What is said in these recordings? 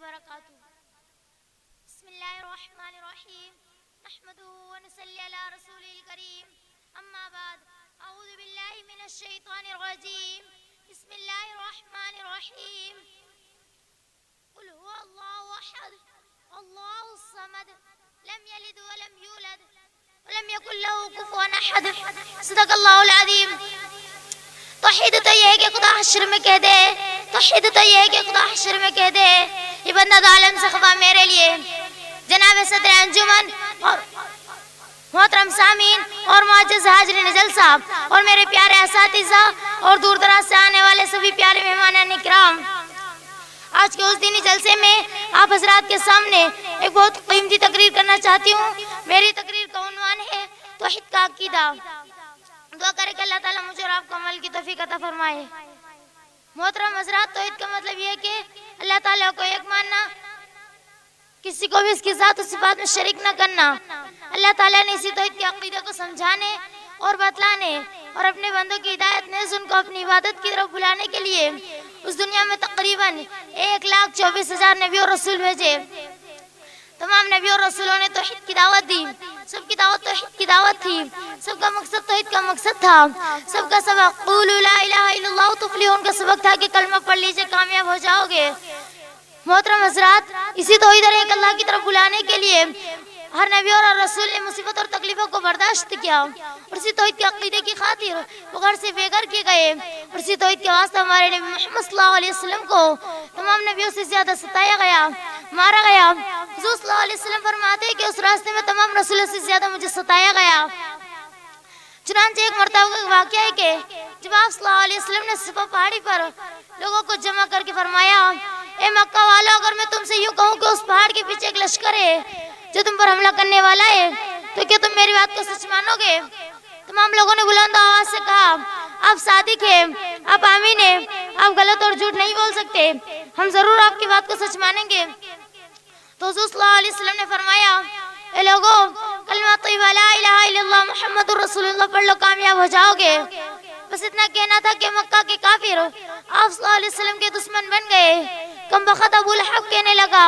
وبرکاتہ. بسم اللہ الرحمن الرحیم. نحمده ونصلی علی رسول الکریم. اما بعد اعوذ باللہ من الشیطان الرجیم. بسم اللہ الرحمن الرحیم. قل هو اللہ احد اللہ الصمد لم یلد ولم یولد ولم یکن له کفوا احد. صدق اللہ العظیم. توحید تو یہ ہے کہ خدا حشر میں کہہ دے, توحید تو یہ ہے کہ خدا حشر میں کہہ دے, یہ بندہ دو عالم سے خفا میرے لیے. جناب صدر انجمن اور محترم سامعین اور معزز حاضرین جلسہ اور میرے پیارے اساتذہ اور دور دراز سے آنے والے سبھی پیارے مہمان کرام, آج کے اس دینی جلسے میں آپ حضرات کے سامنے ایک بہت قیمتی تقریر کرنا چاہتی ہوں. میری تقریر کا عنوان ہے توحید کا عقیدہ. دعا کرے کہ اللہ تعالیٰ مجھے اور آپ کو عمل کی توفیق عطا فرمائے. محترم حضرات, توحید کا مطلب یہ ہے کہ اللہ تعالیٰ کو ایک ماننا, کسی کو بھی اس کی ذات و صفات میں شریک نہ کرنا. اللہ تعالیٰ نے اسی توحید کے عقیدے کو سمجھانے اور بتلانے اور اپنے بندوں کی ہدایت نیز ان کو اپنی عبادت کی طرف بلانے کے لیے اس دنیا میں تقریباً 1,24,000 نبی اور رسول بھیجے. تمام نبی اور رسولوں نے توحید کی دعوت دی. سب کی دعوت توحید کی دعوت تھی. سب کا مقصد توحید کا مقصد تھا. سب کا سبق قولوا لا الہ الا اللہ تفلحون کا سبق تھا کہ کلمہ پڑھ لیجئے کامیاب ہو جاؤ گے. محترم حضرات, اسی توحید اور ایک اللہ کی طرف بلانے کے لیے ہر نبی اور رسول نے مصیبت اور تکلیفوں کو برداشت کیا, اور اسی توحید کے عقیدے کی خاطر وہ گھر سے بے گھر کیے گئے, اور اسی توحید کے واسطے ہمارے نبی محمد صلی اللہ علیہ وسلم کو تمام نبیوں سے زیادہ ستایا گیا, مارا گیا. حضور صلی اللہ علیہ وسلم فرماتے ہیں کہ اس راستے میں تمام رسولوں سے زیادہ مجھے ستایا گیا. چنانچہ ایک مرتبہ کا واقعہ ہے کہ جب آپ صلی اللہ علیہ وسلم نے صفا پہاڑی پر لوگوں کو جمع کر کے فرمایا, اے مکہ والو, اگر میں تم سے یوں کہوں کہ اس پہاڑ کے پیچھے ایک لشکر ہے جو تم پر حملہ کرنے والا ہے, تو کیا تم میری بات کو سچ مانو گے؟ تمام لوگوں نے بلند آواز سے کہا, آپ صادق ہیں, آپ آمین ہیں, آپ غلط اور جھوٹ نہیں بول سکتے, ہم ضرور آپ کی بات کو سچ مانیں گے. تو حضور صلی اللہ علیہ وسلم نے فرمایا, اے لوگو, کلمہ طیبہ لا الہ الا اللہ محمد رسول اللہ پڑھ لو, کامیاب ہو جاؤ گے. بس اتنا کہنا تھا کہ مکہ کے کافر آپ صلی اللہ علیہ وسلم کے دشمن بن گئے. کم بخت ابو لہب کہنے لگا,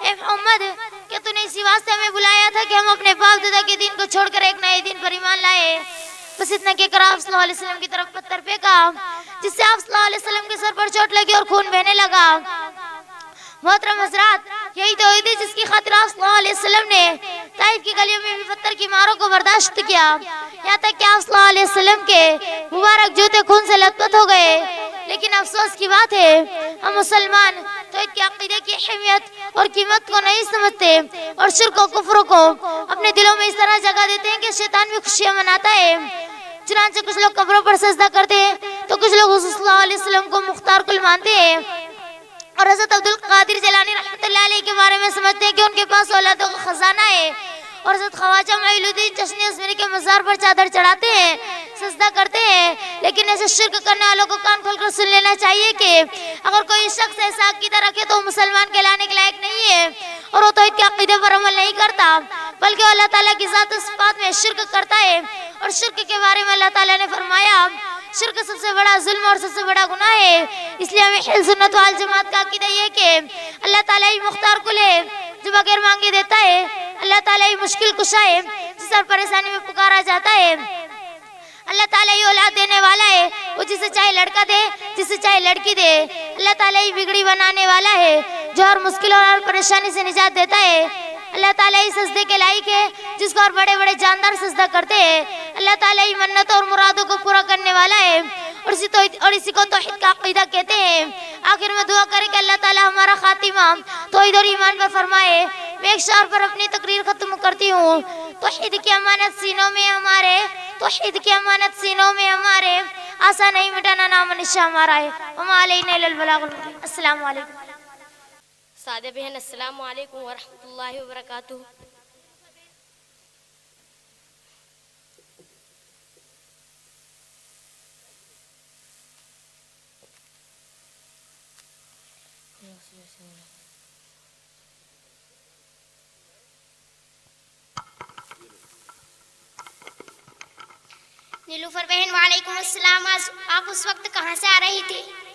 اے محمد, کہ تو نے اسی واسطے ہمیں بلایا تھا کہ ہم اپنے باپ دادا کے دین کو چھوڑ کر ایک نئے دین پر ایمان لائے. بس اتنا کہہ کر آپ صلی اللہ علیہ وسلم کی طرف پتھر پھینکا, جس سے آپ صلی اللہ علیہ وسلم کے سر پر چوٹ لگی اور خون بہنے لگا. محترم حضرات, یہی توحید ہے جس کی خاطر آپ صلی اللہ علیہ وسلم نے طائف کی گلیوں میں بھی پتھر کی ماروں کو برداشت کیا, یہاں تک کہ آپ صلی اللہ علیہ وسلم کے مبارک جوتے خون سے لت پت ہو گئے. لیکن افسوس کی بات ہے, ہم مسلمان توحید کے عقیدے کی اہمیت اور قیمت کو نہیں سمجھتے, اور شرک و کفر کو اپنے دلوں میں اس طرح جگہ دیتے ہیں کہ شیطان بھی خوشیاں مناتا ہے. چنانچہ کچھ لوگ قبروں پر سجدہ کرتے ہیں, تو کچھ لوگ حضور صلی اللہ علیہ وسلم کو مختار کل مانتے ہیں, اور حضرت عبدالقادر جیلانی رحمۃ اللہ علیہ کے بارے میں سمجھتے ہیں کہ ان کے پاس اولادوں کا خزانہ ہے, اور حضرت خواجہ معین الدین چشنی ازمری کے مزار پر چادر چڑھاتے ہیں, سجدہ کرتے ہیں. لیکن ایسے شرک کرنے والوں کو کان کھول کر سن لینا چاہیے کہ اگر کوئی شخص ایسا عقیدہ رکھے تو وہ مسلمان کہلانے کے لائق نہیں ہے, اور وہ توحید کے عقیدے پر عمل نہیں کرتا, بلکہ وہ اللہ تعالیٰ کی ذات و صفات میں شرک کرتا ہے. اور شرک کے بارے میں اللہ تعالیٰ نے فرمایا, شرک سب سے بڑا ظلم اور سب سے بڑا گناہ ہے. اس لیے ہمیں اہل سنت والجماعت کا عقیدہ یہ ہے کہ اللہ تعالیٰ ہی مختار کل ہے جو بغیر مانگے دیتا ہے. اللہ تعالیٰ ہی مشکل کشا ہے جس پر پریشانی میں پکارا جاتا ہے. اللہ تعالیٰ ہی اولاد دینے والا ہے, وہ جسے چاہے لڑکا دے, جسے چاہے لڑکی دے. اللہ تعالیٰ ہی بگڑی بنانے والا ہے جو ہر مشکل اور ہر پریشانی سے نجات دیتا ہے. اللہ تعالیٰ ہی سجدے کے لائق ہے جس کو اور بڑے بڑے جاندار سجدہ کرتے ہیں. اللہ تعالیٰ ہی منتوں اور مرادوں کو پورا کرنے والا ہے, اور اسی کو توحید کا عقیدہ کہتے ہیں. آخر میں دعا کریں کہ اللہ تعالیٰ ہمارا خاتمہ توحید اور ایمان پر فرمائے. میں ایک شعر پر اپنی تقریر ختم کرتی ہوں. توحید کی امانت سینوں میں ہمارے, توحید کی امانت سینوں میں ہمارے, آسا نہیں مٹانا نام و نشاں ہمارا ہے. وما علینا الا البلاغ المبین. السلام علیکم. سادہ بہن, السلام علیکم ورحمۃ اللہ وبرکاتہ. نیلوفر بہن, وعلیکم السلام. آپ اس وقت کہاں سے آ رہی تھی؟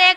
1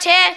6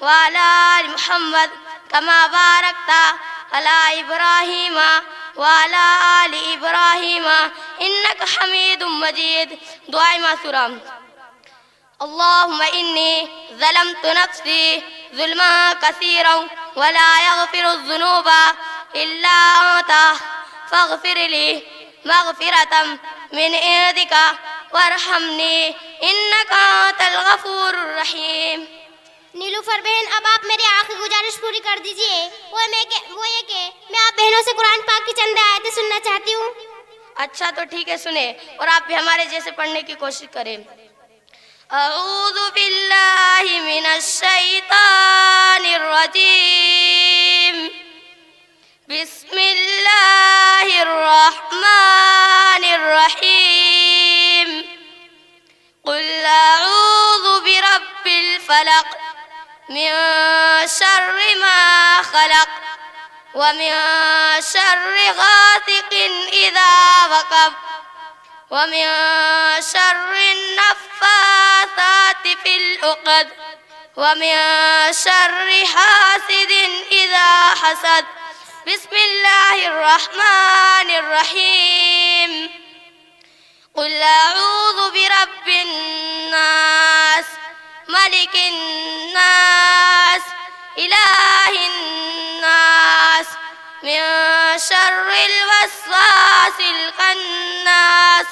وعلى آل محمد كما باركت على إبراهيم وعلى آل إبراهيم إنك حميد مجيد. دعائے معصورہ. اللهم إني ظلمت نفسي ظلما كثيرا ولا يغفر الذنوب إلا أنت فاغفر لي مغفرة من عندك وارحمني إنك أنت الغفور الرحيم. نیلوفر بہن اب آپ میری آخری گزارش پوری کر دیجئے. وہ یہ کہ میں آپ بہنوں سے قرآن پاک کی چند آیتیں سننا چاہتی ہوں. اچھا تو ٹھیک ہے سنیں اور آپ بھی ہمارے جیسے پڑھنے کی کوشش کریں. اعوذ باللہ من الشیطان الرجیم بسم اللہ الرحمن الرحیم قل اعوذ برب الفلق من شر ما خلق ومن شر غاسق إذا وقب ومن شر النفاثات في العقد ومن شر حاسد إذا حسد. بسم الله الرحمن الرحيم قل أعوذ برب الناس ملك الناس إله الناس من شر الوسواس الخناس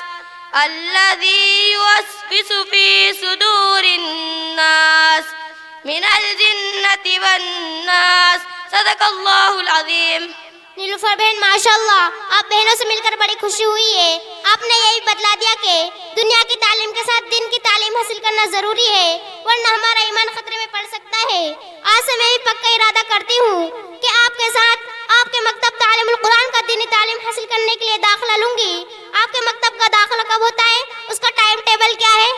الذي يوسوس في صدور الناس من الجنة والناس. صدق اللہ العظیم. نیلوفر بہن ماشاءاللہ آپ بہنوں سے مل کر بڑی خوشی ہوئی ہے. آپ نے یہی بتلا دیا کہ دنیا کی تعلیم کے ساتھ دین کی تعلیم حاصل کرنا ضروری ہے ورنہ ہمارا ایمان خطرے میں پڑ سکتا ہے. آج سے میں بھی پکا ارادہ کرتی ہوں کہ آپ کے ساتھ آپ کے مکتب تعلیم القرآن کا دینی تعلیم حاصل کرنے کے لیے داخلہ لوں گی. آپ کے مکتب کا داخلہ کب ہوتا ہے؟ اس کا ٹائم ٹیبل کیا ہے؟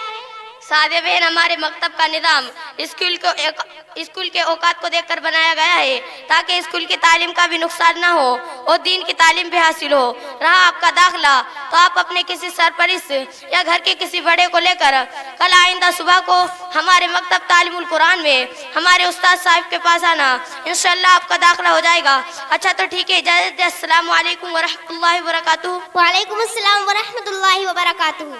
سعدیہ بہن ہمارے مکتب کا نظام اسکول کے اوقات کو دیکھ کر بنایا گیا ہے تاکہ اسکول کی تعلیم کا بھی نقصان نہ ہو اور دین کی تعلیم بھی حاصل ہو. رہا آپ کا داخلہ تو آپ اپنے کسی سرپرست یا گھر کے کسی بڑے کو لے کر کل آئندہ صبح کو ہمارے مکتب تعلیم القرآن میں ہمارے استاد صاحب کے پاس آنا. انشاءاللہ آپ کا داخلہ ہو جائے گا. اچھا تو ٹھیک ہے اجازت. السلام علیکم ورحمۃ اللہ وبرکاتہ. وعلیکم السلام ورحمۃ اللہ وبرکاتہ.